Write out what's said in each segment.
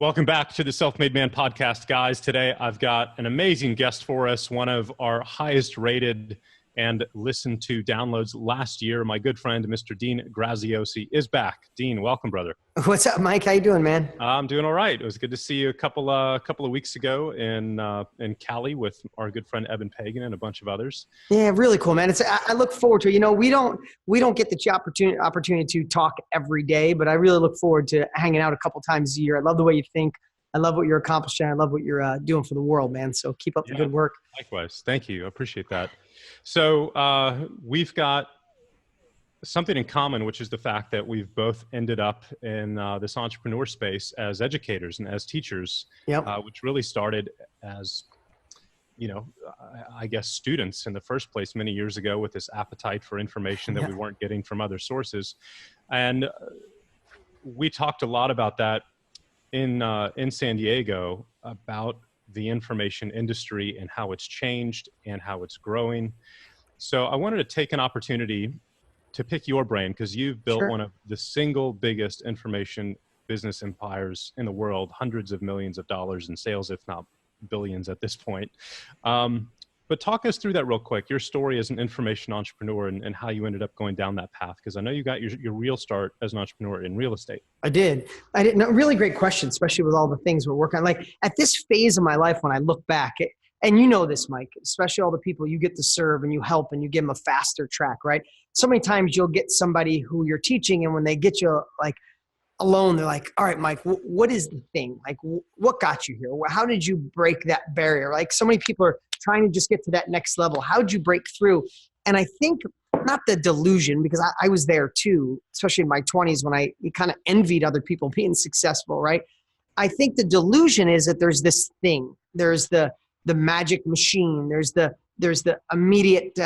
Welcome back to the Self-Made Man podcast, guys. Today, I've got an amazing guest for us, one of our highest rated and listened to downloads last year. My good friend, Mr. Dean Graziosi, is back. Dean, welcome, brother. What's up, Mike? How you doing, man? I'm doing all right. It was good to see you a couple of weeks ago in Cali with our good friend Evan Pagan and a bunch of others. Yeah, really cool, man. I look forward to it. You know, we don't get the opportunity to talk every day, but I really look forward to hanging out a couple times a year. I love the way you think. I love what you're accomplishing. I love what you're doing for the world, man. So keep up the good work. Likewise. Thank you. I appreciate that. So we've got something in common, which is the fact that we've both ended up in this entrepreneur space as educators and as teachers, which really started as, I guess students in the first place many years ago with this appetite for information that we weren't getting from other sources. And we talked a lot about that in San Diego about the information industry and how it's changed and how it's growing. So I wanted to take an opportunity to pick your brain because you've built one of the single biggest information business empires in the world, hundreds of millions of dollars in sales, if not billions at this point. But talk us through that real quick, your story as an information entrepreneur and how you ended up going down that path. Because I know you got your real start as an entrepreneur in real estate. I did. No, really great question, especially with all the things we're working on. Like at this phase of my life, when I look back, and you know this, Mike, especially all the people you get to serve and you help and you give them a faster track, right? So many times you'll get somebody who you're teaching and when they get you like alone, they're like, all right, Mike, what is the thing? Like, what got you here? How did you break that barrier? Like so many people are trying to just get to that next level. How'd you break through? And I think not the delusion, because I was there too, especially in my 20s when I kind of envied other people being successful, right? I think the delusion is that there's this thing. There's the magic machine. There's the immediate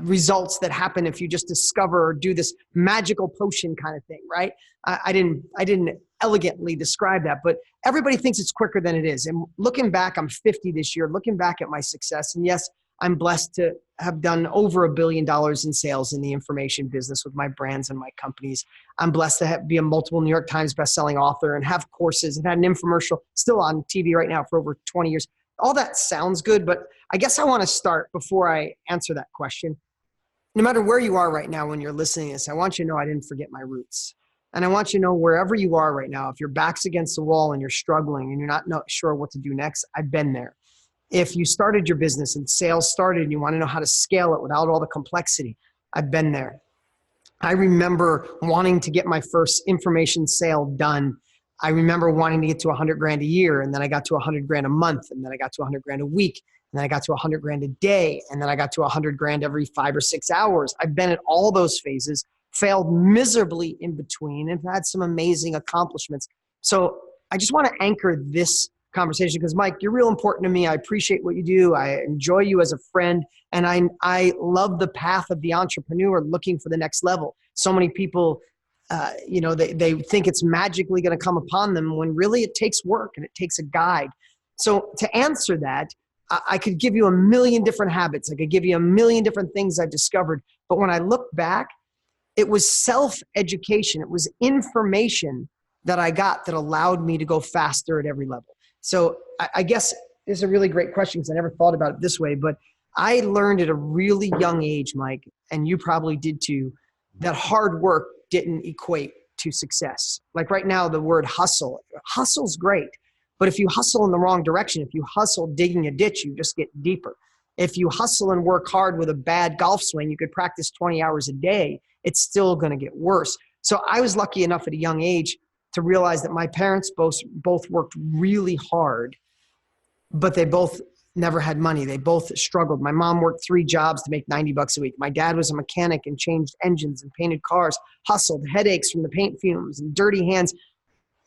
results that happen if you just discover or do this magical potion kind of thing, right? I didn't elegantly describe that, but everybody thinks it's quicker than it is. And looking back, I'm 50 this year, looking back at my success, and yes, I'm blessed to have done over $1 billion in sales in the information business with my brands and my companies. I'm blessed to be a multiple New York Times bestselling author and have courses and had an infomercial still on TV right now for over 20 years. All that sounds good, but I guess I want to start before I answer that question. No matter where you are right now when you're listening to this, I want you to know I didn't forget my roots. And I want you to know wherever you are right now, if your back's against the wall and you're struggling and you're not sure what to do next, I've been there. If you started your business and sales started and you want to know how to scale it without all the complexity, I've been there. I remember wanting to get my first information sale done. I remember wanting to get to 100 grand a year, and then I got to 100 grand a month, and then I got to 100 grand a week, and then I got to 100 grand a day, and then I got to 100 grand every 5 or 6 hours. I've been at all those phases, failed miserably in between, and had some amazing accomplishments. So I just want to anchor this conversation because, Mike, you're real important to me. I appreciate what you do. I enjoy you as a friend, and I love the path of the entrepreneur looking for the next level. So many people they think it's magically going to come upon them when really it takes work and it takes a guide. So to answer that, I could give you a million different habits. I could give you a million different things I've discovered. But when I look back, it was self-education. It was information that I got that allowed me to go faster at every level. So I guess it's a really great question because I never thought about it this way. But I learned at a really young age, Mike, and you probably did too, that hard work didn't equate to success. Like right now, the word hustle's great. But if you hustle in the wrong direction, if you hustle digging a ditch, you just get deeper. If you hustle and work hard with a bad golf swing, you could practice 20 hours a day. It's still going to get worse. So I was lucky enough at a young age to realize that my parents both worked really hard, but they both never had money. They both struggled. My mom worked 3 jobs to make $90 a week. My dad was a mechanic and changed engines and painted cars, hustled, headaches from the paint fumes and dirty hands.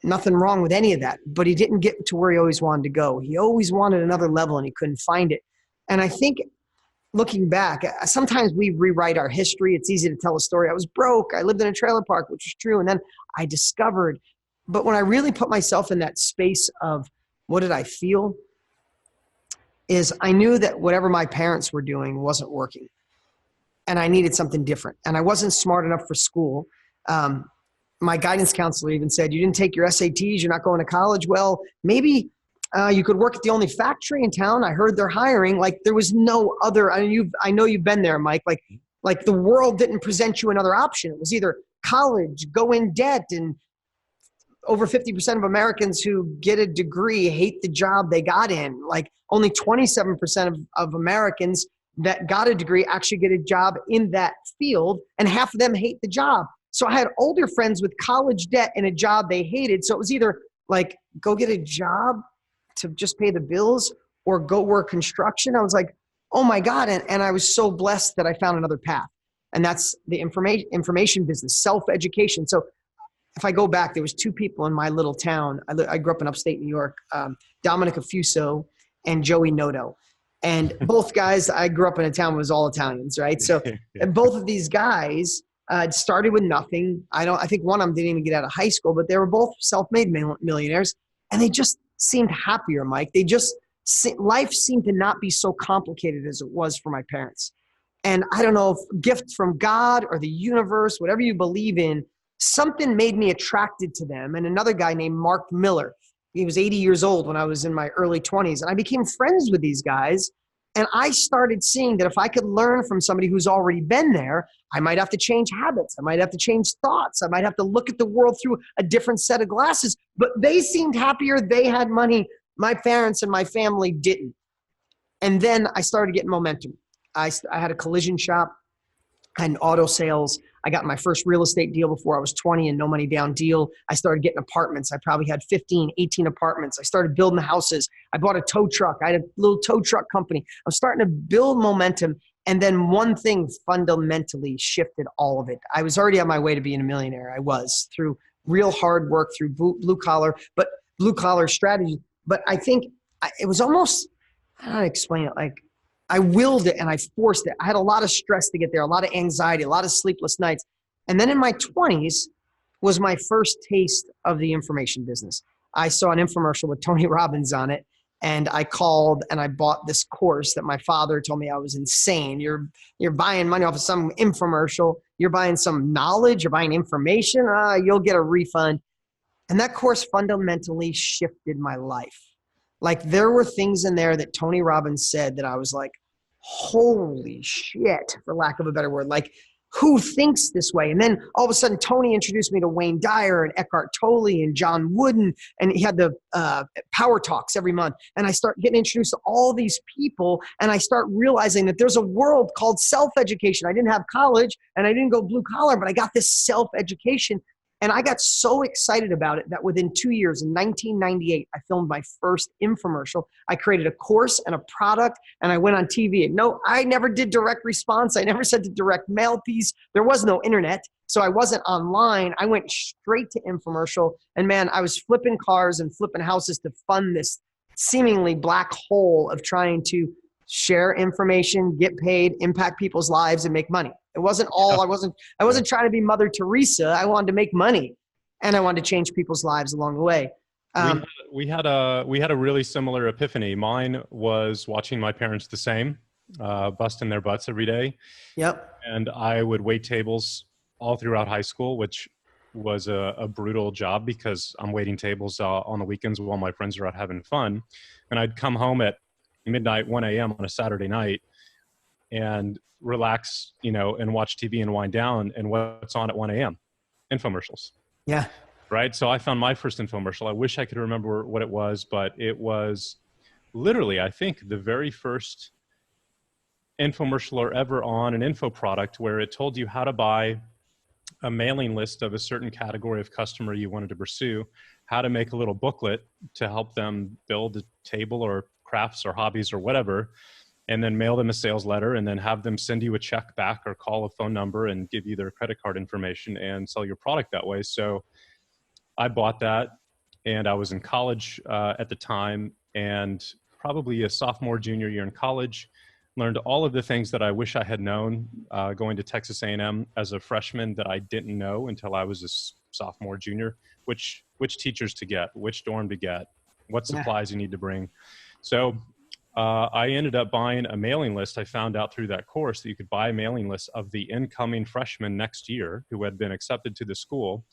Nothing wrong with any of that, but he didn't get to where he always wanted to go. He always wanted another level and he couldn't find it. And I think looking back, sometimes we rewrite our history. It's easy to tell a story. I was broke. I lived in a trailer park, which was true. And then I discovered, but when I really put myself in that space of what did I feel, is I knew that whatever my parents were doing wasn't working. And I needed something different. And I wasn't smart enough for school. my guidance counselor even said, you didn't take your SATs, you're not going to college. Well, maybe you could work at the only factory in town. I heard they're hiring. Like there was no other, I know you've been there, Mike. Like the world didn't present you another option. It was either college, go in debt, and over 50% of Americans who get a degree hate the job they got in. Like only 27% of Americans that got a degree actually get a job in that field, and half of them hate the job. So I had older friends with college debt and a job they hated. So it was either like, go get a job to just pay the bills or go work construction. I was like, oh my God. And I was so blessed that I found another path. And that's the information business, self-education. So if I go back, there was two people in my little town. I grew up in upstate New York, Dominic Affuso and Joey Noto. And both guys, I grew up in a town that was all Italians, right? So and both of these guys started with nothing. I think one of them didn't even get out of high school, but they were both self-made millionaires. And they just seemed happier, Mike. Life seemed to not be so complicated as it was for my parents. And I don't know if gift from God or the universe, whatever you believe in, something made me attracted to them. And another guy named Mark Miller, he was 80 years old when I was in my early 20s. And I became friends with these guys. And I started seeing that if I could learn from somebody who's already been there, I might have to change habits. I might have to change thoughts. I might have to look at the world through a different set of glasses. But they seemed happier. They had money. My parents and my family didn't. And then I started getting momentum. I had a collision shop. I had auto sales. I got my first real estate deal before I was 20 and no money down deal. I started getting apartments. I probably had 15, 18 apartments. I started building houses. I bought a tow truck. I had a little tow truck company. I was starting to build momentum. And then one thing fundamentally shifted all of it. I was already on my way to being a millionaire. I was through real hard work, through blue collar strategy. But I think it was almost, I don't know how to explain it. Like, I willed it and I forced it. I had a lot of stress to get there, a lot of anxiety, a lot of sleepless nights. And then in my 20s was my first taste of the information business. I saw an infomercial with Tony Robbins on it, and I called and I bought this course that my father told me I was insane. You're buying money off of some infomercial. You're buying some knowledge. You're buying information. You'll get a refund. And that course fundamentally shifted my life. Like there were things in there that Tony Robbins said that I was like, holy shit, for lack of a better word. Like, who thinks this way? And then all of a sudden, Tony introduced me to Wayne Dyer and Eckhart Tolle and John Wooden, and he had the Power Talks every month. And I start getting introduced to all these people, and I start realizing that there's a world called self-education. I didn't have college, and I didn't go blue collar, but I got this self-education. And I got so excited about it that within 2 years, in 1998, I filmed my first infomercial. I created a course and a product, and I went on TV. And no, I never did direct response. I never sent a direct mail piece. There was no internet, so I wasn't online. I went straight to infomercial. And man, I was flipping cars and flipping houses to fund this seemingly black hole of trying to share information, get paid, impact people's lives, and make money. It wasn't all, I wasn't trying to be Mother Teresa. I wanted to make money, and I wanted to change people's lives along the way. We had a really similar epiphany. Mine was watching my parents the same, busting their butts every day. Yep. And I would wait tables all throughout high school, which was a brutal job because I'm waiting tables on the weekends while my friends are out having fun. And I'd come home at midnight, 1 a.m. on a Saturday night and relax, and watch TV and wind down. And what's on at 1 a.m.? Infomercials. Yeah. Right. So I found my first infomercial. I wish I could remember what it was, but it was literally, I think, the very first infomercial ever on an info product where it told you how to buy a mailing list of a certain category of customer you wanted to pursue, how to make a little booklet to help them build a table or crafts or hobbies or whatever, and then mail them a sales letter and then have them send you a check back or call a phone number and give you their credit card information and sell your product that way. So I bought that, and I was in college at the time, and probably a sophomore, junior year in college, learned all of the things that I wish I had known going to Texas A&M as a freshman that I didn't know until I was a sophomore, junior, which teachers to get, which dorm to get, what supplies you need to bring. So I ended up buying a mailing list. I found out through that course that you could buy a mailing list of the incoming freshmen next year who had been accepted to the school.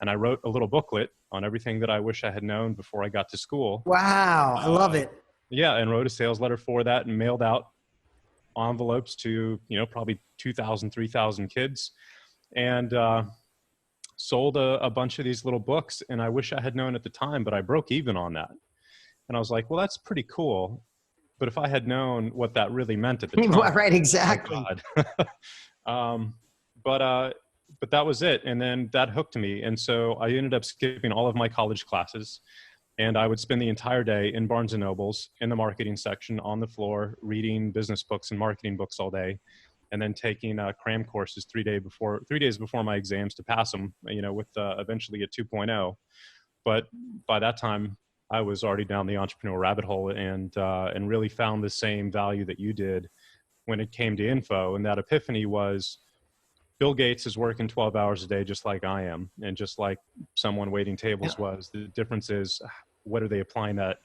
And I wrote a little booklet on everything that I wish I had known before I got to school. Wow. I love it. Yeah. And wrote a sales letter for that and mailed out envelopes to, probably 2,000, 3,000 kids, and sold a bunch of these little books. And I wish I had known at the time, but I broke even on that. And I was like, well, that's pretty cool. But if I had known what that really meant at the time, right, exactly. But that was it. And then that hooked me. And so I ended up skipping all of my college classes, and I would spend the entire day in Barnes and Nobles in the marketing section on the floor, reading business books and marketing books all day, and then taking cram courses 3 days before my exams to pass them, with eventually a 2.0. But by that time, I was already down the entrepreneur rabbit hole and really found the same value that you did when it came to info. And that epiphany was, Bill Gates is working 12 hours a day just like I am, and just like someone waiting tables was. The difference is, what are they applying that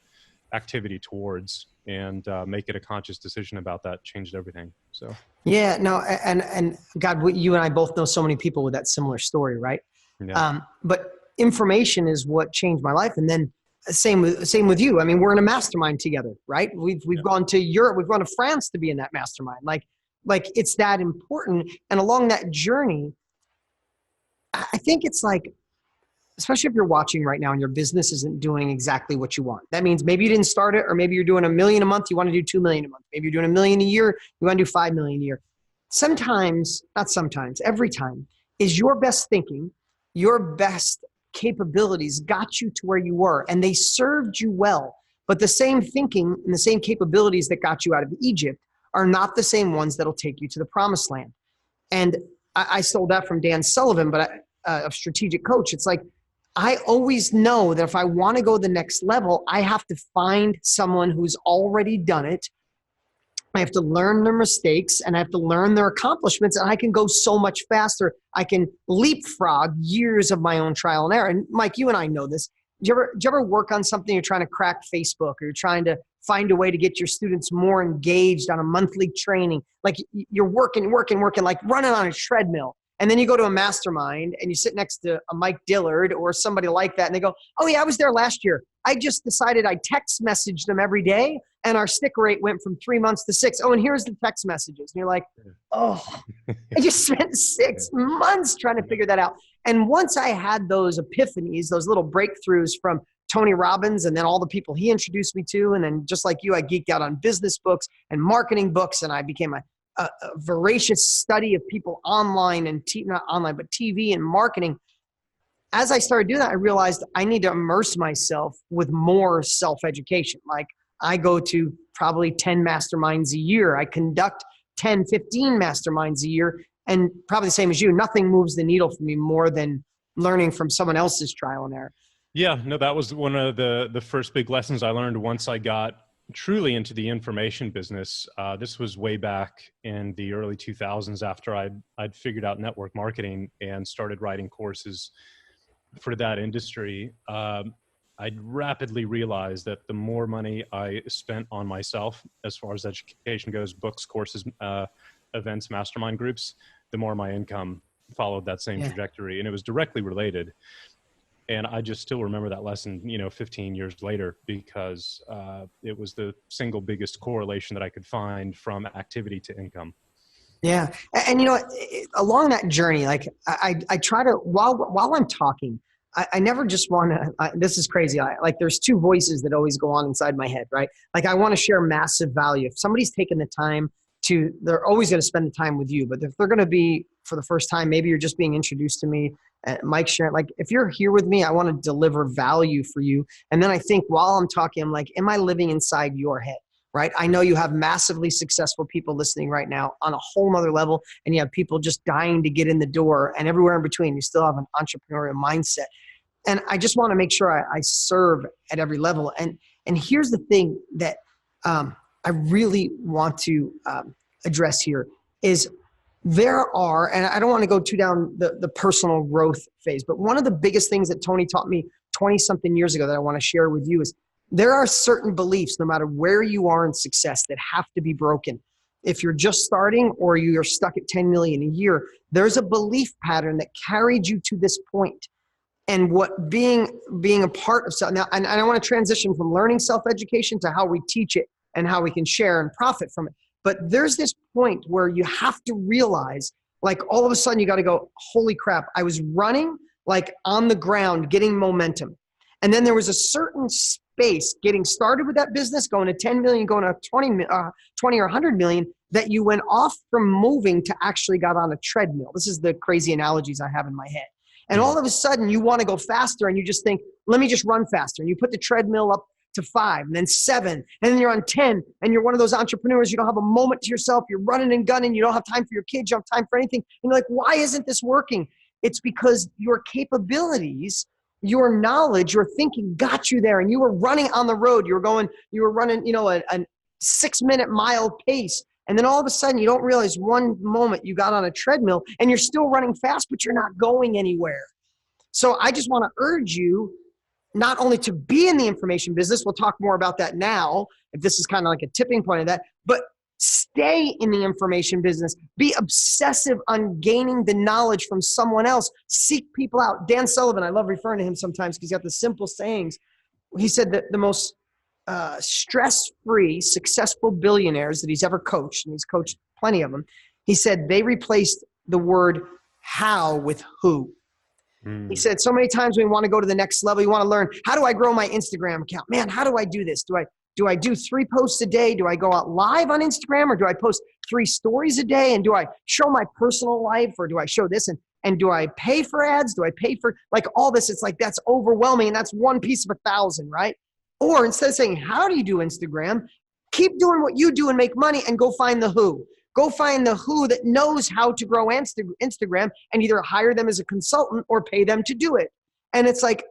activity towards, and make it a conscious decision about that changed everything. So yeah, no, and God, you and I both know so many people with that similar story, right? Yeah. But information is what changed my life. And then same with you. I mean, we're in a mastermind together, right? We've gone to Europe, we've gone to France to be in that mastermind. Like it's that important. And along that journey, I think it's like, especially if you're watching right now and your business isn't doing exactly what you want. That means maybe you didn't start it, or maybe you're doing $1 million a month, you want to do $2 million a month. Maybe you're doing $1 million a year, you want to do $5 million a year. Every time is your best thinking, your best capabilities got you to where you were, and they served you well. But the same thinking and the same capabilities that got you out of Egypt are not the same ones that'll take you to the promised land. And I stole that from Dan Sullivan, but a strategic coach. It's like, I always know that if I want to go the next level, I have to find someone who's already done it. I have to learn their mistakes, and I have to learn their accomplishments, and I can go so much faster. I can leapfrog years of my own trial and error. And Mike, you and I know this. Do you ever work on something, you're trying to crack Facebook, or you're trying to find a way to get your students more engaged on a monthly training? Like you're working, like running on a treadmill. And then you go to a mastermind and you sit next to a Mike Dillard or somebody like that, and they go, oh yeah, I was there last year. I just decided I text messaged them every day, and our stick rate went from 3 months to 6. Oh, and here's the text messages. And you're like, oh, I just spent 6 months trying to figure that out. And once I had those epiphanies, those little breakthroughs from Tony Robbins and then all the people he introduced me to, and then just like you, I geeked out on business books and marketing books, and I became a voracious study of people online and not online, but TV and marketing. As I started doing that, I realized I need to immerse myself with more self-education. Like I go to probably 10 masterminds a year. I conduct 10, 15 masterminds a year, and probably the same as you, nothing moves the needle for me more than learning from someone else's trial and error. Yeah, no, that was one of the first big lessons I learned once I got truly into the information business. This was way back in the early 2000s after I'd figured out network marketing and started writing courses for that industry. I'd rapidly realized that the more money I spent on myself, as far as education goes, books, courses, events, mastermind groups, the more my income followed that same trajectory. And it was directly related. And I just still remember that lesson, 15 years later, because it was the single biggest correlation that I could find from activity to income. Yeah. And along that journey, like I try to, while I'm talking, I never just want to, this is crazy. There's two voices that always go on inside my head, right? Like I want to share massive value. If somebody's taken the time they're always going to spend the time with you, but if they're going to be for the first time, maybe you're just being introduced to me, Mike sharing, like if you're here with me, I want to deliver value for you. And then I think while I'm talking, I'm like, am I living inside your head? Right? I know you have massively successful people listening right now on a whole nother level, and you have people just dying to get in the door, and everywhere in between, you still have an entrepreneurial mindset. And I just want to make sure I serve at every level. And here's the thing that I really want to address here is there are, and I don't want to go too down the personal growth phase, but one of the biggest things that Tony taught me 20 something years ago that I want to share with you is there are certain beliefs, no matter where you are in success, that have to be broken. If you're just starting or you're stuck at 10 million a year, there's a belief pattern that carried you to this point. and what being a part of self now, and I want to transition from learning self-education to how we teach it and how we can share and profit from it. But there's this point where you have to realize, like, all of a sudden you got to go, holy crap, I was running like on the ground, getting momentum. And then there was a certain space getting started with that business, going to 10 million, going to 20 or 100 million, that you went off from moving to actually got on a treadmill. This is the crazy analogies I have in my head. And all of a sudden you want to go faster and you just think, let me just run faster. And you put the treadmill up to 5 and then 7 and then you're on 10 and you're one of those entrepreneurs. You don't have a moment to yourself. You're running and gunning. You don't have time for your kids. You don't have time for anything. And you're like, why isn't this working? It's because your capabilities, your knowledge, your thinking got you there, and you were running on the road. You were running, a 6-minute mile pace. And then all of a sudden, you don't realize one moment you got on a treadmill and you're still running fast, but you're not going anywhere. So I just want to urge you not only to be in the information business, we'll talk more about that now, if this is kind of like a tipping point of that, but stay in the information business. Be obsessive on gaining the knowledge from someone else. Seek people out. Dan Sullivan, I love referring to him sometimes because he's got the simple sayings. He said that the most stress-free, successful billionaires that he's ever coached, and he's coached plenty of them, he said they replaced the word how with who. He said so many times when we want to go to the next level, you want to learn, how do I grow my Instagram account? Man, how do I do this? Do I do 3 posts a day? Do I go out live on Instagram, or do I post 3 stories a day? And do I show my personal life, or do I show this? And do I pay for ads? Do I pay for like all this? It's like, that's overwhelming. And that's one piece of 1,000, right? Or instead of saying, how do you do Instagram? Keep doing what you do and make money, and go find the who. Go find the who that knows how to grow Instagram, and either hire them as a consultant or pay them to do it. And it's like,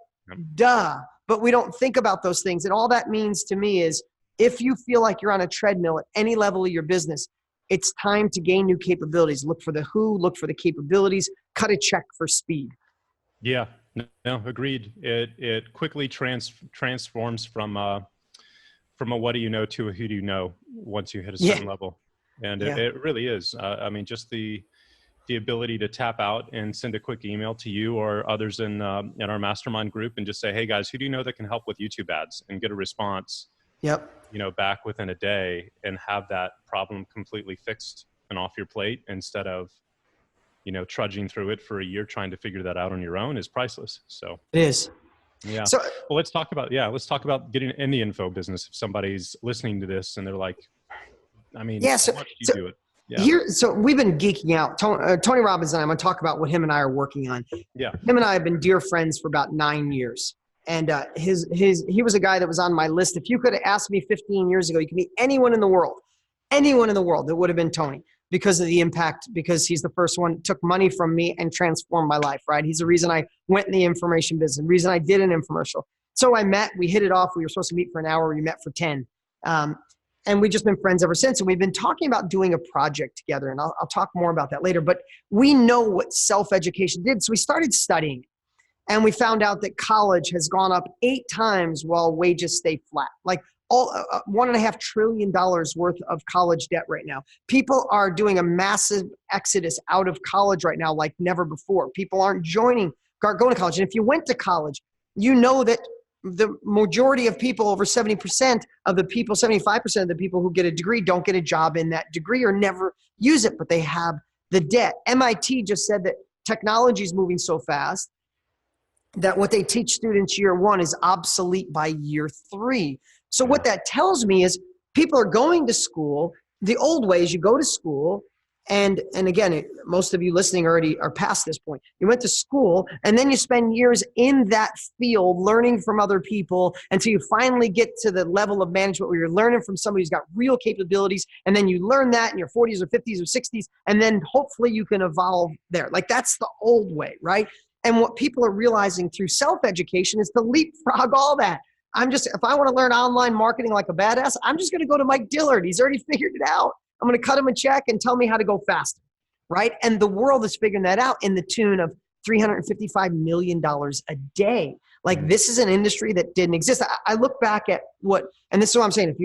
duh. But we don't think about those things. And all that means to me is, if you feel like you're on a treadmill at any level of your business, it's time to gain new capabilities. Look for the who, look for the capabilities, cut a check for speed. Yeah, no, agreed. It quickly transforms from a what do you know to a who do you know once you hit a certain level. And it really is. I mean, just the ability to tap out and send a quick email to you or others in our mastermind group and just say, hey guys, who do you know that can help with YouTube ads, and get a response, back within a day, and have that problem completely fixed and off your plate, instead of, trudging through it for a year trying to figure that out on your own, is priceless. So it is. Yeah. So well, let's talk about getting in the info business. If somebody's listening to this and they're like, I mean, how much do you do it? Yeah. So we've been geeking out. Tony Robbins and I'm going to talk about what him and I are working on. Yeah. Him and I have been dear friends for about 9 years. And he was a guy that was on my list. If you could have asked me 15 years ago, you could meet anyone in the world, that would have been Tony, because of the impact, because he's the first one, took money from me and transformed my life, right? He's the reason I went in the information business, the reason I did an infomercial. So we hit it off. We were supposed to meet for an hour. We met for 10. And we've just been friends ever since. And we've been talking about doing a project together. And I'll talk more about that later. But we know what self-education did. So we started studying. And we found out that college has gone up 8 times while wages stay flat. Like $1.5 trillion worth of college debt right now. People are doing a massive exodus out of college right now like never before. People aren't going to college. And if you went to college, you know that the majority of people, over 70% of the people, 75% of the people who get a degree don't get a job in that degree or never use it, but they have the debt. MIT just said that technology is moving so fast that what they teach students year 1 is obsolete by year 3. So what that tells me is people are going to school. The old way is you go to school, and again, most of you listening already are past this point. You went to school, and then you spend years in that field learning from other people until you finally get to the level of management where you're learning from somebody who's got real capabilities, and then you learn that in your 40s or 50s or 60s, and then hopefully you can evolve there. Like, that's the old way, right? And what people are realizing through self-education is to leapfrog all that. If I want to learn online marketing like a badass, I'm just going to go to Mike Dillard. He's already figured it out. I'm going to cut him a check and tell me how to go faster, right? And the world is figuring that out in the tune of $355 million a day. Like, this is an industry that didn't exist. I look back at and this is what I'm saying.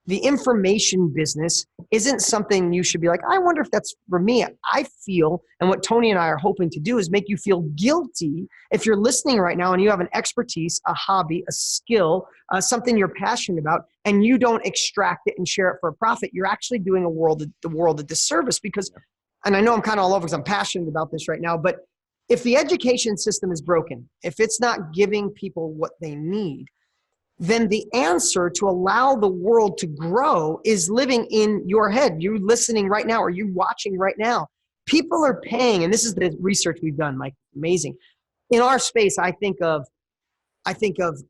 the information business isn't something you should be like, I wonder if that's for me. I feel, and what Tony and I are hoping to do is make you feel guilty if you're listening right now and you have an expertise, a hobby, a skill, something you're passionate about, and you don't extract it and share it for a profit. You're actually doing the world a disservice because, and I know I'm kind of all over because I'm passionate about this right now, but if the education system is broken, if it's not giving people what they need, then the answer to allow the world to grow is living in your head. You listening right now, or you watching right now. People are paying, and this is the research we've done, Mike, amazing. In our space, I think of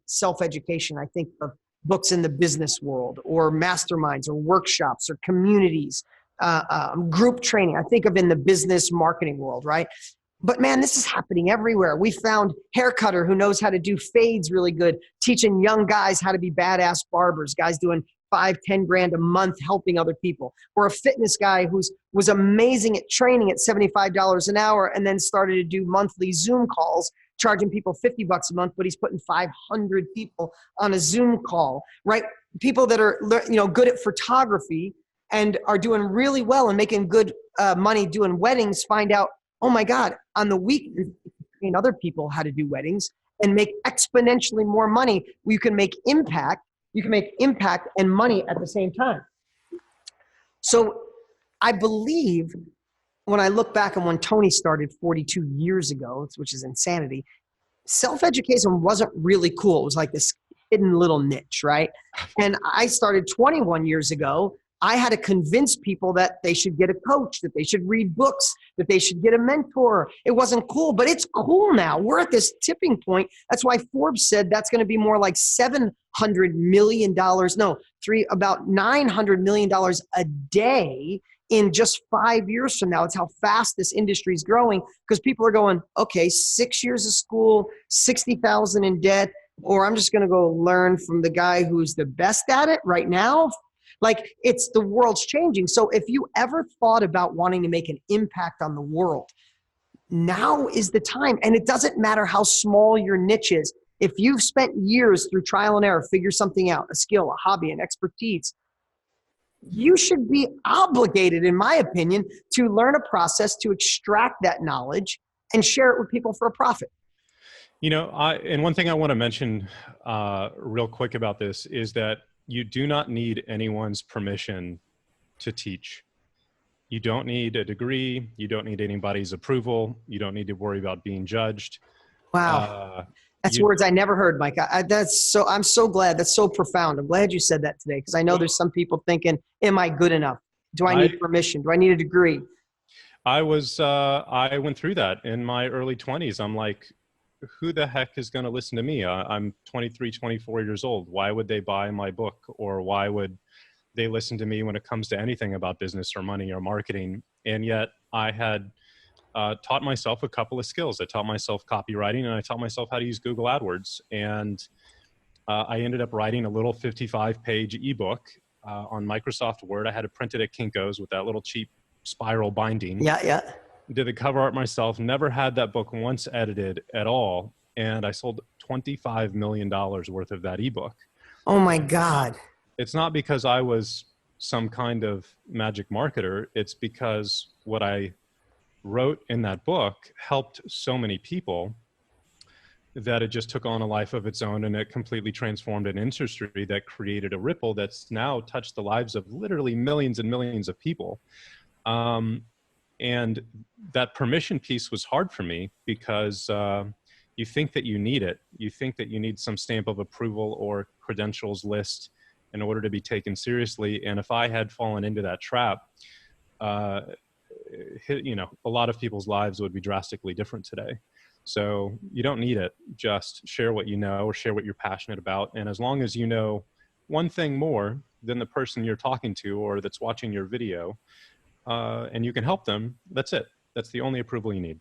self-education. I think of books in the business world, or masterminds, or workshops, or communities, group training. I think of in the business marketing world, right? But man, this is happening everywhere. We found hair cutter who knows how to do fades really good, teaching young guys how to be badass barbers, guys doing 5-10 grand a month helping other people, or a fitness guy was amazing at training at $75 an hour and then started to do monthly Zoom calls, charging people $50 a month, but he's putting 500 people on a Zoom call, right? People that are, good at photography and are doing really well and making good money doing weddings find out, oh my God, on the weekend, train other people how to do weddings and make exponentially more money. You can make impact and money at the same time. So I believe when I look back on when Tony started 42 years ago, which is insanity, self-education wasn't really cool. It was like this hidden little niche, right? And I started 21 years ago. I had to convince people that they should get a coach, that they should read books, that they should get a mentor. It wasn't cool, but it's cool now. We're at this tipping point. That's why Forbes said that's going to be more like $700 million. About $900 million a day in just 5 years from now. It's how fast this industry is growing because people are going, okay, 6 years of school, 60,000 in debt, or I'm just going to go learn from the guy who's the best at it right now. Like, it's the world's changing. So if you ever thought about wanting to make an impact on the world, now is the time. And it doesn't matter how small your niche is. If you've spent years through trial and error, figure something out, a skill, a hobby, an expertise, you should be obligated, in my opinion, to learn a process to extract that knowledge and share it with people for a profit. And one thing I want to mention real quick about this is that you do not need anyone's permission to teach. You don't need a degree. You don't need anybody's approval. You don't need to worry about being judged. Wow. That's words I never heard, Mike. I'm so glad. That's so profound. I'm glad you said that today because I know there's some people thinking, am I good enough? Do I need permission? Do I need a degree? I went through that in my early 20s. I'm like, who the heck is going to listen to me? I'm 23, 24 years old. Why would they buy my book? Or why would they listen to me when it comes to anything about business or money or marketing? And yet I had taught myself a couple of skills. I taught myself copywriting and I taught myself how to use Google AdWords. And I ended up writing a little 55-page ebook on Microsoft Word. I had it printed at Kinko's with that little cheap spiral binding. Yeah. Did the cover art myself, never had that book once edited at all. And I sold $25 million worth of that ebook. Oh my God. It's not because I was some kind of magic marketer. It's because what I wrote in that book helped so many people that it just took on a life of its own and it completely transformed an industry that created a ripple that's now touched the lives of literally millions and millions of people. And that permission piece was hard for me because you think that you need it. You think that you need some stamp of approval or credentials list in order to be taken seriously. And if I had fallen into that trap, a lot of people's lives would be drastically different today. So you don't need it. Just share what you know or share what you're passionate about. And as long as you know one thing more than the person you're talking to or that's watching your video, and you can help them, that's it. That's the only approval you need.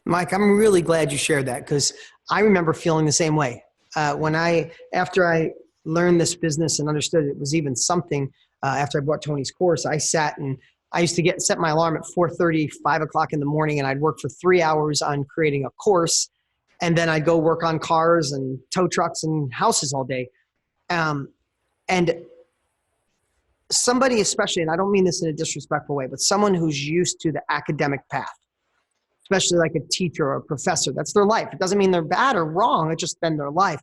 Mike, I'm really glad you shared that because I remember feeling the same way. After I learned this business and understood it was even something, after I bought Tony's course, I sat and I used to set my alarm at 4:30, 5 o'clock in the morning, and I'd work for 3 hours on creating a course. And then I'd go work on cars and tow trucks and houses all day. And somebody, especially, and I don't mean this in a disrespectful way, but someone who's used to the academic path, especially like a teacher or a professor, that's their life. It doesn't mean they're bad or wrong. It's just been their life.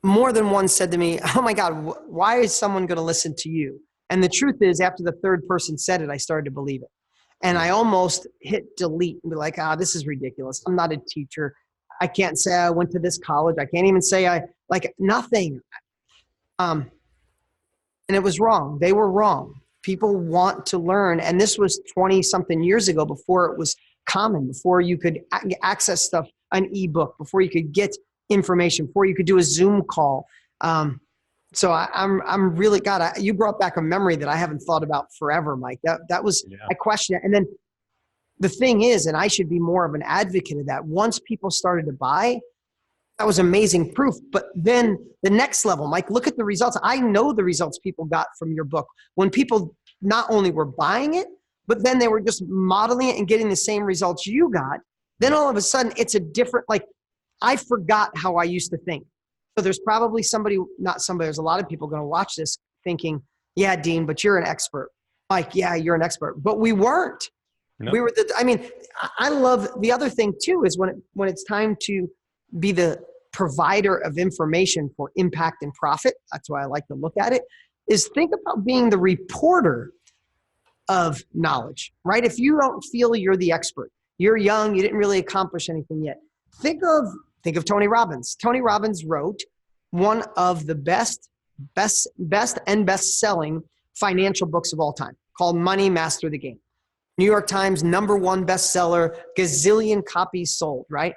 More than one said to me, oh my God, why is someone going to listen to you? And the truth is, after the third person said it, I started to believe it. And I almost hit delete and be like, this is ridiculous. I'm not a teacher. I can't say I went to this college. I can't even say nothing. And it was wrong. They were wrong. People want to learn. And this was 20 something years ago, before it was common, before you could access stuff, an ebook, before you could get information, before you could do a Zoom call. So I'm really, God, you brought back a memory that I haven't thought about forever, Mike. That was, yeah. I question it. And then the thing is, and I should be more of an advocate of that, once people started to buy, that was amazing proof. But then the next level, Mike, look at the results. I know the results people got from your book when people not only were buying it, but then they were just modeling it and getting the same results you got. Then all of a sudden it's a different, like, I forgot how I used to think. So there's probably there's a lot of people going to watch this thinking, yeah, Dean, but you're an expert. Like, yeah, you're an expert. But we weren't. Nope. We were I love the other thing too, is when it's time to be the provider of information for impact and profit. That's why I like to look at it, is think about being the reporter of knowledge, right? If you don't feel you're the expert, you're young, you didn't really accomplish anything yet. Think of Tony Robbins. Tony Robbins wrote one of the best and best-selling financial books of all time, called Money, Master the Game. New York Times, #1 bestseller, gazillion copies sold, right?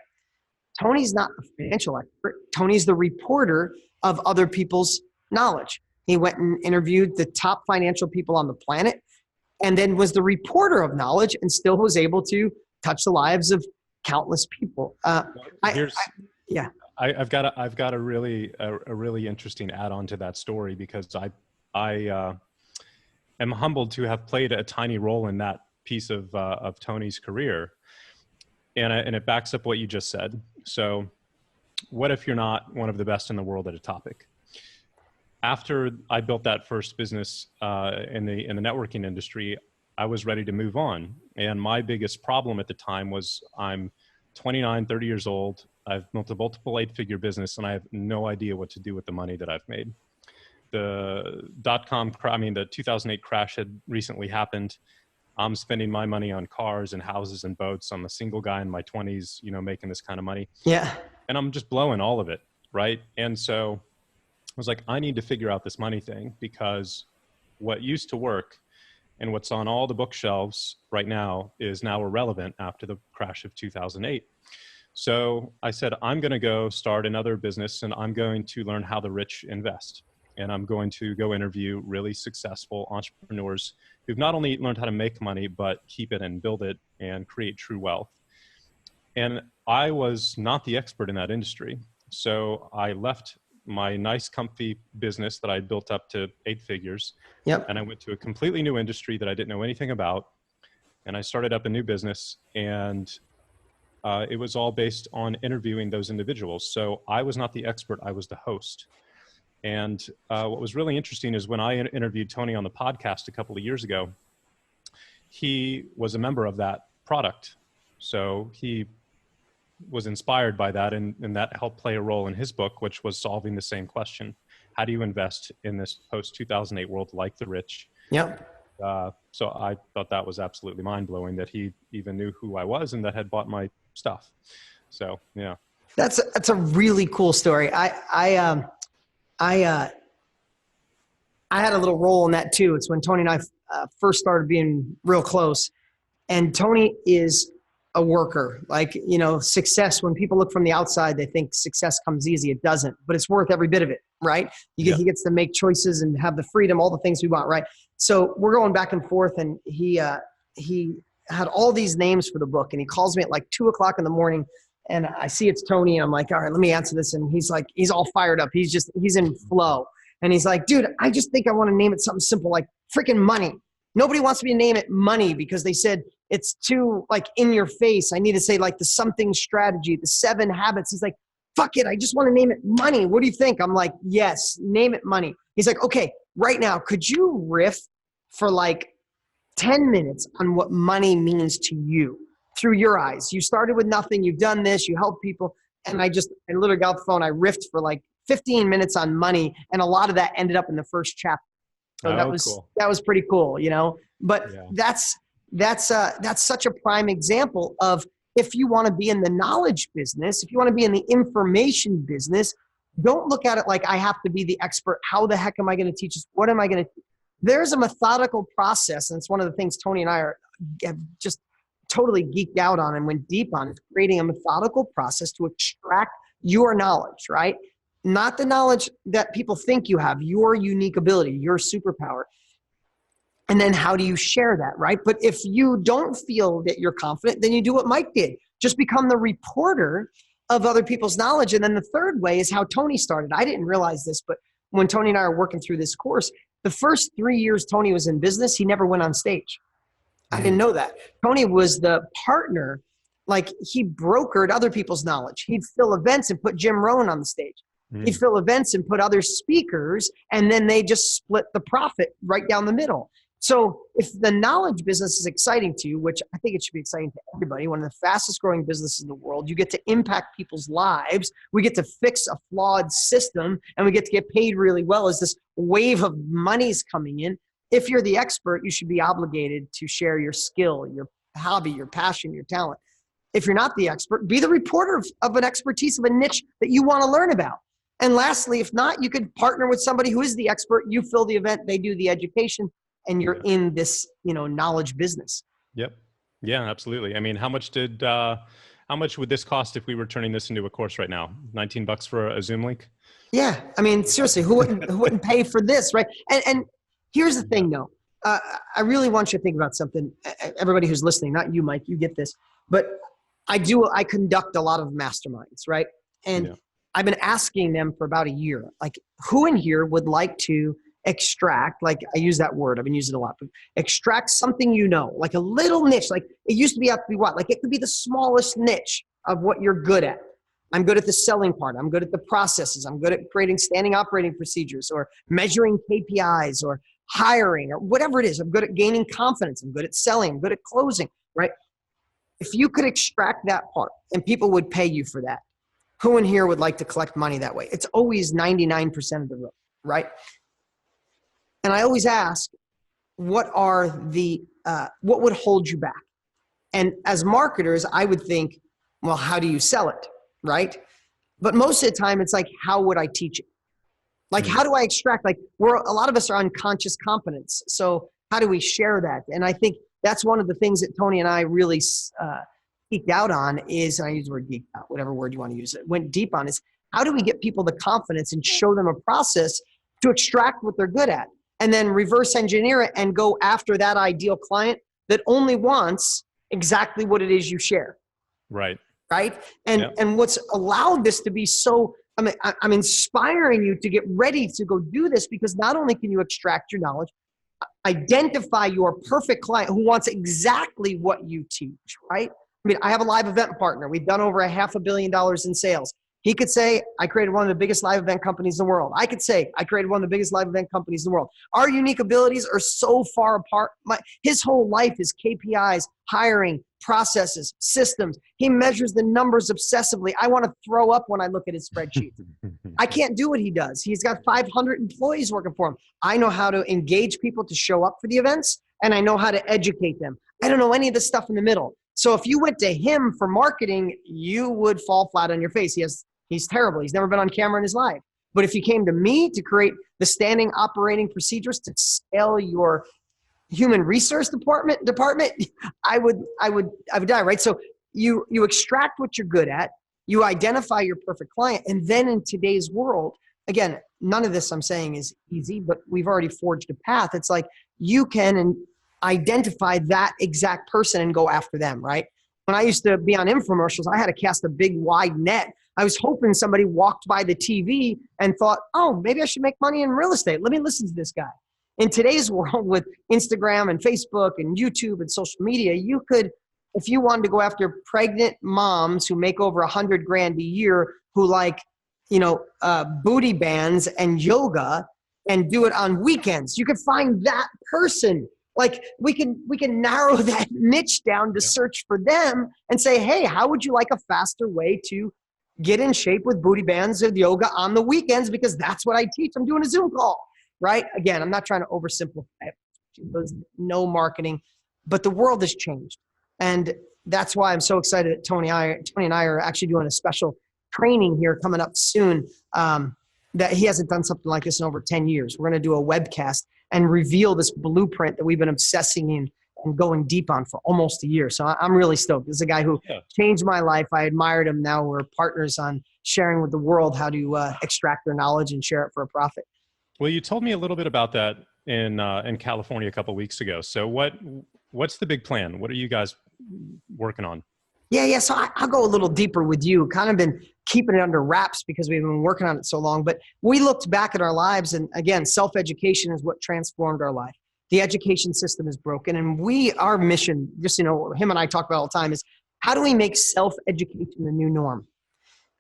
Tony's not a financial expert. Tony's the reporter of other people's knowledge. He went and interviewed the top financial people on the planet, and then was the reporter of knowledge, and still was able to touch the lives of countless people. I've got a really interesting add-on to that story, because I am humbled to have played a tiny role in that piece of Tony's career, and it backs up what you just said. So, what if you're not one of the best in the world at a topic? After I built that first business in the networking industry, I was ready to move on. And my biggest problem at the time was I'm 29, 30 years old. I've built a multiple 8-figure business, and I have no idea what to do with the money that I've made. The the 2008 crash had recently happened. I'm spending my money on cars and houses and boats. I'm a single guy in my 20s, making this kind of money. Yeah. And I'm just blowing all of it, right? And so I was like, I need to figure out this money thing, because what used to work and what's on all the bookshelves right now is now irrelevant after the crash of 2008. So I said, I'm going to go start another business, and I'm going to learn how the rich invest. And I'm going to go interview really successful entrepreneurs who've not only learned how to make money, but keep it and build it and create true wealth. And I was not the expert in that industry. So I left my nice, comfy business that I built up to 8 figures. Yep. And I went to a completely new industry that I didn't know anything about. And I started up a new business, and it was all based on interviewing those individuals. So I was not the expert, I was the host. And what was really interesting is when I interviewed Tony on the podcast a couple of years ago, he was a member of that product. So he was inspired by that, and that helped play a role in his book, which was solving the same question. How do you invest in this post-2008 world like the rich? Yep. So I thought that was absolutely mind-blowing that he even knew who I was and that had bought my stuff. So, yeah. That's a really cool story. I had a little role in that too. It's when Tony and I first started being real close. And Tony is a worker. Like, success, when people look from the outside, they think success comes easy. It doesn't, but it's worth every bit of it, right? He gets to make choices and have the freedom, all the things we want, right? So we're going back and forth, and he had all these names for the book, and he calls me at like 2:00 in the morning, and I see it's Tony, and I'm like, all right, let me answer this. And he's like, he's all fired up. He's in flow. And he's like, dude, I just think I want to name it something simple, like freaking money. Nobody wants me to name it money because they said it's too like in your face. I need to say like the something strategy, the 7 habits. He's like, fuck it. I just want to name it money. What do you think? I'm like, yes, name it money. He's like, okay, right now, could you riff for like 10 minutes on what money means to you through your eyes? You started with nothing, you've done this, you help people. And I literally got off the phone, I riffed for like 15 minutes on money. And a lot of that ended up in the first chapter. So Cool. that was pretty cool, you know, but Yeah. that's such a prime example of, if you want to be in the knowledge business, if you want to be in the information business, don't look at it like I have to be the expert. How the heck am I going to teach this? What am I going to? There's a methodical process. And it's one of the things Tony and I have just totally geeked out on and went deep on, is creating a methodical process to extract your knowledge, right? Not the knowledge that people think you have, your unique ability, your superpower. And then how do you share that, right? But if you don't feel that you're confident, then you do what Mike did. Just become the reporter of other people's knowledge. And then the third way is how Tony started. I didn't realize this, but when Tony and I are working through this course, the first 3 years Tony was in business, he never went on stage. I didn't know that. Tony was the partner. Like, he brokered other people's knowledge. He'd fill events and put Jim Rohn on the stage. He'd fill events and put other speakers, and then they just split the profit right down the middle. So if the knowledge business is exciting to you, which I think it should be exciting to everybody, one of the fastest growing businesses in the world, you get to impact people's lives. We get to fix a flawed system, and we get to get paid really well as this wave of money's coming in. If you're the expert, you should be obligated to share your skill, your hobby, your passion, your talent. If you're not the expert, be the reporter of an expertise of a niche that you want to learn about. And lastly, if not, you could partner with somebody who is the expert. You fill the event, they do the education, and you're in this, knowledge business. Yep. Yeah, absolutely. I mean, how much would this cost if we were turning this into a course right now? $19 for a Zoom link? Yeah. I mean, seriously, who wouldn't pay for this, right? And here's the thing though. I really want you to think about something. Everybody who's listening, not you, Mike, you get this, but I conduct a lot of masterminds, right? And I've been asking them for about a year, like, who in here would like to extract, like, I use that word, I've been using it a lot, but extract something, like a little niche. Like, it used to be have to be what? Like, it could be the smallest niche of what you're good at. I'm good at the selling part. I'm good at the processes. I'm good at creating standing operating procedures, or measuring KPIs, or hiring, or whatever it is. I'm good at gaining confidence. I'm good at selling. I'm good at closing, right? If you could extract that part and people would pay you for that, who in here would like to collect money that way? It's always 99% of the room, right? And I always ask, what would hold you back? And as marketers, I would think, well, how do you sell it, right? But most of the time, it's like, how would I teach it? Like, how do I extract? Like, a lot of us are unconscious competence. So how do we share that? And I think that's one of the things that Tony and I really geeked out on is, and I use the word geeked out, whatever word you want to use it, went deep on, is how do we get people the confidence and show them a process to extract what they're good at, and then reverse engineer it and go after that ideal client that only wants exactly what it is you share. Right. Right. And what's allowed this to be so, I'm inspiring you to get ready to go do this, because not only can you extract your knowledge, identify your perfect client who wants exactly what you teach, right? I mean, I have a live event partner. We've done over $500 million in sales. He could say, I created one of the biggest live event companies in the world. I could say, I created one of the biggest live event companies in the world. Our unique abilities are so far apart. His whole life is KPIs, hiring, processes, systems. He measures the numbers obsessively. I want to throw up when I look at his spreadsheets. I can't do what he does. He's got 500 employees working for him. I know how to engage people to show up for the events, and I know how to educate them. I don't know any of the stuff in the middle. So if you went to him for marketing, you would fall flat on your face. He's terrible. He's never been on camera in his life. But if you came to me to create the standing operating procedures to scale your human resource department, I would die, right? So you extract what you're good at, you identify your perfect client, and then in today's world, again, none of this I'm saying is easy, but we've already forged a path. It's like you can identify that exact person and go after them, right? When I used to be on infomercials, I had to cast a big wide net. I was hoping somebody walked by the TV and thought, oh, maybe I should make money in real estate. Let me listen to this guy. In today's world with Instagram and Facebook and YouTube and social media, you could, if you wanted to go after pregnant moms who make over $100,000 a year, who like, booty bands and yoga, and do it on weekends. You could find that person. Like we can narrow that niche down to search for them and say, hey, how would you like a faster way to get in shape with booty bands and yoga on the weekends? Because that's what I teach. I'm doing a Zoom call, right? Again, I'm not trying to oversimplify it. There's no marketing, but the world has changed. And that's why I'm so excited that Tony and I are actually doing a special training here coming up soon, that he hasn't done something like this in over 10 years. We're going to do a webcast and reveal this blueprint that we've been obsessing in and going deep on for almost a year. So I'm really stoked. This is a guy who changed my life. I admired him. Now we're partners on sharing with the world how to extract their knowledge and share it for a profit. Well, you told me a little bit about that in California a couple of weeks ago. So what's the big plan? What are you guys working on? Yeah. So I'll go a little deeper with you. Kind of been keeping it under wraps because we've been working on it so long. But we looked back at our lives, and again, self-education is what transformed our life. The education system is broken, and our mission, just him and I talk about all the time, is how do we make self-education the new norm?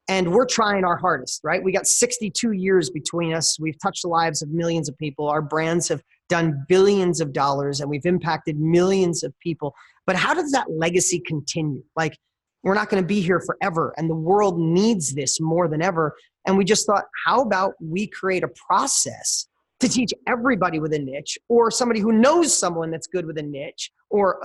And we're trying our hardest, right? We got 62 years between us. We've touched the lives of millions of people. Our brands have done billions of dollars, and we've impacted millions of people. But how does that legacy continue? Like, we're not going to be here forever, and the world needs this more than ever. And we just thought, how about we create a process to teach everybody with a niche, or somebody who knows someone that's good with a niche or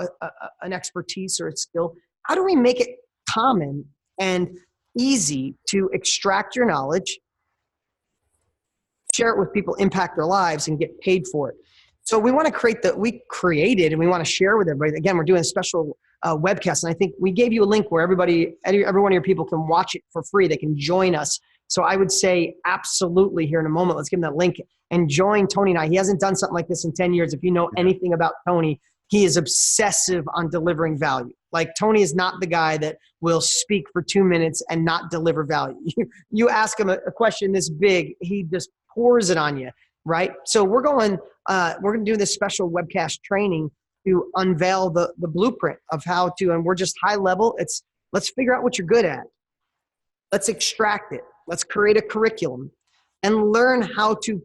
an expertise or a skill? How do we make it common and easy to extract your knowledge, share it with people, impact their lives, and get paid for it? So we want to we created and we want to share with everybody. Again, we're doing a special webcast, and I think we gave you a link where every one of your people can watch it for free. They can join us. So I would say absolutely here in a moment, let's give them that link and join Tony and I. He hasn't done something like this in 10 years. If you know anything about Tony, he is obsessive on delivering value. Like, Tony is not the guy that will speak for 2 minutes and not deliver value. You ask him a question this big, he just pours it on you, right? So we're going to do this special webcast training to unveil the blueprint of how to, and we're just high level. Let's figure out what you're good at. Let's extract it. Let's create a curriculum and learn how to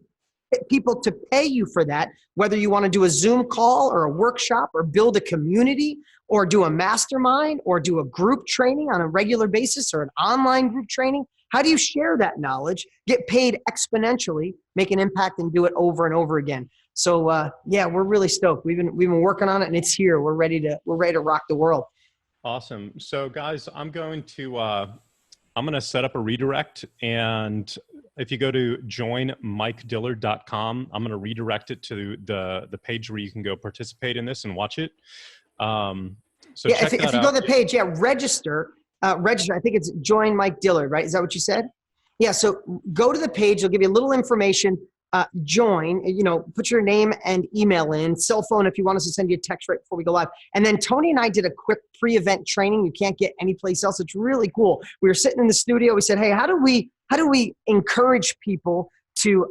get people to pay you for that, whether you want to do a Zoom call or a workshop or build a community or do a mastermind or do a group training on a regular basis or an online group training. How do you share that knowledge, get paid exponentially, make an impact, and do it over and over again? So we're really stoked. We've been working on it, and it's here. We're ready to rock the world. Awesome. So guys, I'm going to set up a redirect, and if you go to joinmikeDillard.com, I'm going to redirect it to the page where you can go participate in this and watch it. So if you go to the page, register. I think it's Join Mike Dillard, right? Is that what you said? Yeah. So go to the page. It'll give you a little information. Join, put your name and email in, cell phone if you want us to send you a text right before we go live. And then Tony and I did a quick pre-event training you can't get anyplace else. It's really cool. We were sitting in the studio. We said, hey, how do we encourage people to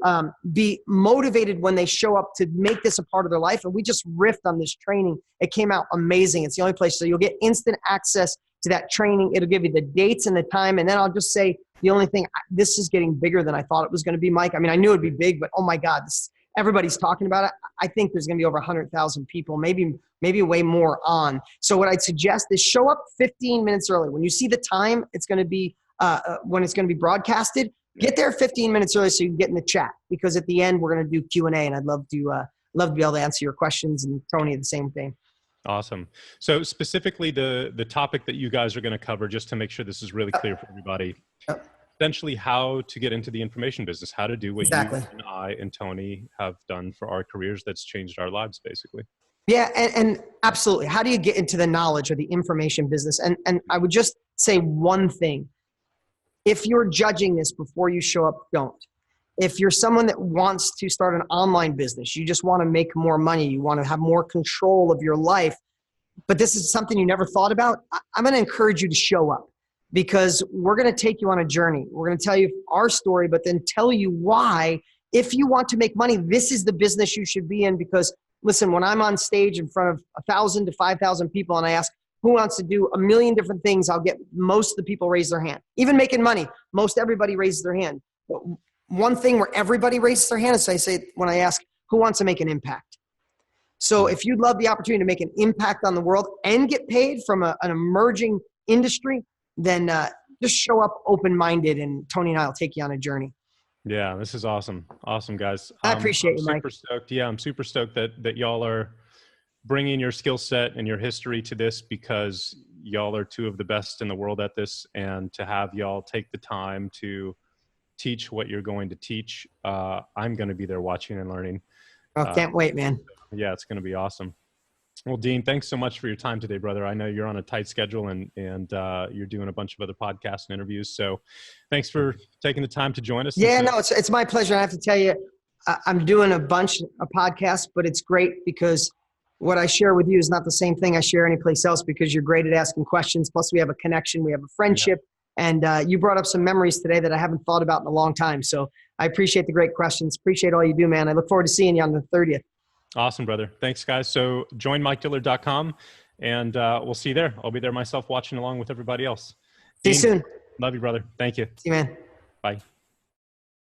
be motivated when they show up to make this a part of their life? And we just riffed on this training. It came out amazing. It's the only place. So you'll get instant access to that training. It'll give you the dates and the time. And then I'll just say, the only thing, this is getting bigger than I thought it was going to be, Mike. I mean, I knew it'd be big, but oh my God, everybody's talking about it. I think there's going to be over 100,000 people, maybe way more on. So what I'd suggest is show up 15 minutes early. When you see the time it's going to be, when it's going to be broadcasted, get there 15 minutes early so you can get in the chat, because at the end we're going to do Q&A, and I'd love to be able to answer your questions, and Tony the same thing. Awesome. So specifically the topic that you guys are going to cover, just to make sure this is really clear for everybody, essentially how to get into the information business, how to do what you and I and Tony have done for our careers that's changed our lives, basically. Yeah, and absolutely. How do you get into the knowledge or the information business? And I would just say one thing. If you're judging this before you show up, don't. If you're someone that wants to start an online business, you just want to make more money, you want to have more control of your life, but this is something you never thought about, I'm going to encourage you to show up, because we're going to take you on a journey. We're going to tell you our story, but then tell you why, if you want to make money, this is the business you should be in. Because listen, when I'm on stage in front of 1,000 to 5,000 people and I ask, who wants to do a million different things, I'll get most of the people raise their hand. Even making money, most everybody raises their hand. But one thing where everybody raises their hand is I say, when I ask, who wants to make an impact? So if you'd love the opportunity to make an impact on the world and get paid from an emerging industry, then just show up open-minded, and Tony and I will take you on a journey. Yeah, this is awesome. Awesome, guys. I appreciate I'm you, Mike. super stoked. Yeah, I'm super stoked that y'all are bringing your skill set and your history to this, because y'all are two of the best in the world at this, and to have y'all take the time to teach what you're going to teach, I'm going to be there watching and learning. Oh, can't wait, man. Yeah, it's going to be awesome. Well, Dean, thanks so much for your time today, brother. I know you're on a tight schedule, and you're doing a bunch of other podcasts and interviews. So thanks for taking the time to join us. Yeah, no, it's my pleasure. I have to tell you, I'm doing a bunch of podcasts, but it's great because what I share with you is not the same thing I share anyplace else, because you're great at asking questions. Plus we have a connection, we have a friendship, and you brought up some memories today that I haven't thought about in a long time. So I appreciate the great questions. Appreciate all you do, man. I look forward to seeing you on the 30th. Awesome, brother. Thanks, guys. So join MikeDillard.com, and we'll see you there. I'll be there myself watching along with everybody else. See you soon. Love you, brother. Thank you. See you, man. Bye.